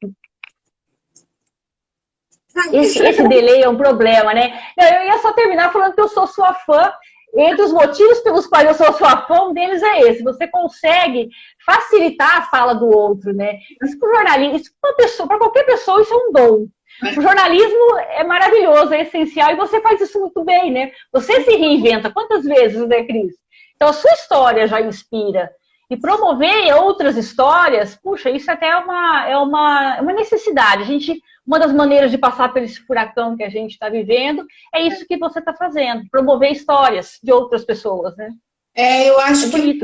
Esse delay é um problema, né? Eu ia só terminar falando que eu sou sua fã. Entre os motivos pelos quais eu sou sua fã, um deles é esse. Você consegue facilitar a fala do outro, né? Isso para o jornalismo, isso para qualquer pessoa, isso é um dom. O jornalismo é maravilhoso, é essencial, e você faz isso muito bem, né? Você se reinventa quantas vezes, né, Cris? Então, a sua história já inspira. E promover outras histórias, puxa, isso até é uma necessidade. Uma das maneiras de passar por esse furacão que a gente está vivendo é isso que você está fazendo, promover histórias de outras pessoas, né? Eu acho que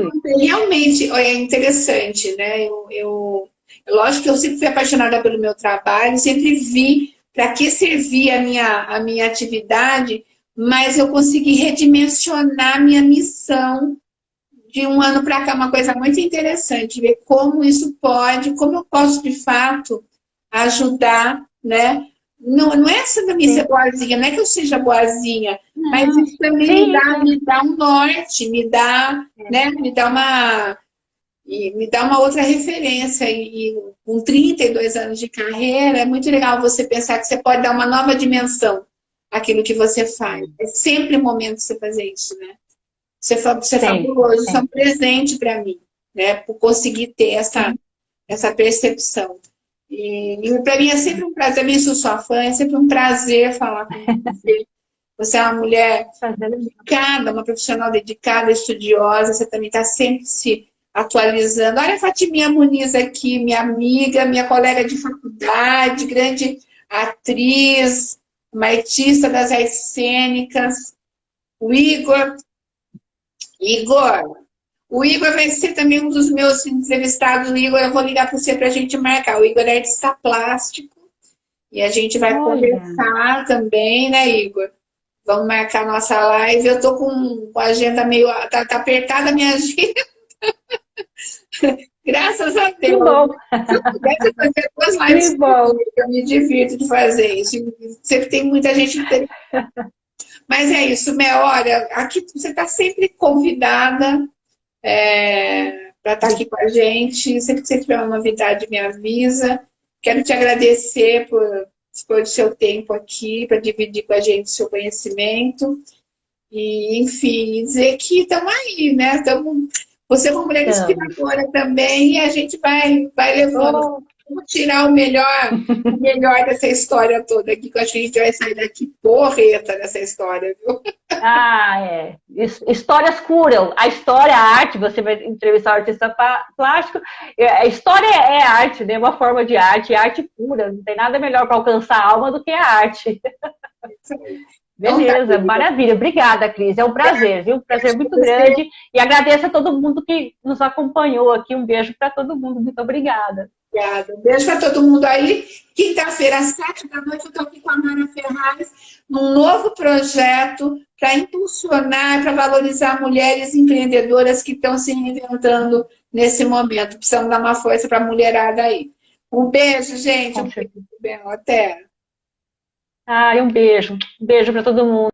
realmente é interessante, né? Lógico que eu sempre fui apaixonada pelo meu trabalho, sempre vi para que servia a minha atividade, mas eu consegui redimensionar minha missão de um ano para cá, uma coisa muito interessante, ver como eu posso de fato ajudar, né? Não é essa da minha ser boazinha, não é que eu seja boazinha, mas isso também me dá um norte, né? Me dá uma outra referência. E com 32 anos de carreira, é muito legal você pensar que você pode dar uma nova dimensão àquilo que você faz. É sempre o momento de você fazer isso, né? Você é fabuloso, isso é um presente para mim, né? Por conseguir ter essa percepção. E para mim é sempre um prazer, também sou sua fã, é sempre um prazer falar com você. Você é uma mulher dedicada, uma profissional dedicada, estudiosa, você também está sempre se atualizando. Olha a Fatiminha Muniz aqui, minha amiga, minha colega de faculdade, grande atriz, uma artista das artes cênicas. O Igor, o Igor vai ser também um dos meus entrevistados. O Igor, eu vou ligar para você para a gente marcar. O Igor é artista plástico e a gente vai conversar também, né, Igor? Vamos marcar nossa live. Eu tô com a agenda meio... Tá apertada a minha agenda. Graças a Deus. Que bom. Se eu pudesse fazer 2 lives, eu me divirto de fazer isso. Sempre tem muita gente interessante. Mas é isso, Mel. Olha, aqui você está sempre convidada para estar aqui com a gente. Sempre que você tiver uma novidade, me avisa. Quero te agradecer por dispor do seu tempo aqui, para dividir com a gente o seu conhecimento. E, enfim, dizer que estamos aí, né? Você é uma mulher inspiradora também, e a gente vai levando. Vamos tirar o melhor dessa história toda aqui, que eu acho que a gente vai sair daqui porreta dessa história, viu? Histórias curam. A história, a arte, você vai entrevistar o artista plástico. A história é arte, né? Uma forma de arte, e arte pura. Não tem nada melhor para alcançar a alma do que a arte. Beleza, maravilha. Obrigada, Cris. É um prazer, viu? Um prazer muito grande. E agradeço a todo mundo que nos acompanhou aqui. Um beijo para todo mundo. Muito obrigada. Obrigada. Um beijo para todo mundo aí. Quinta-feira, às 7 da noite, eu estou aqui com a Mara Ferraz num novo projeto para impulsionar, para valorizar mulheres empreendedoras que estão se reinventando nesse momento. Precisamos dar uma força para a mulherada aí. Um beijo, gente. Até. Um beijo. Um beijo para todo mundo.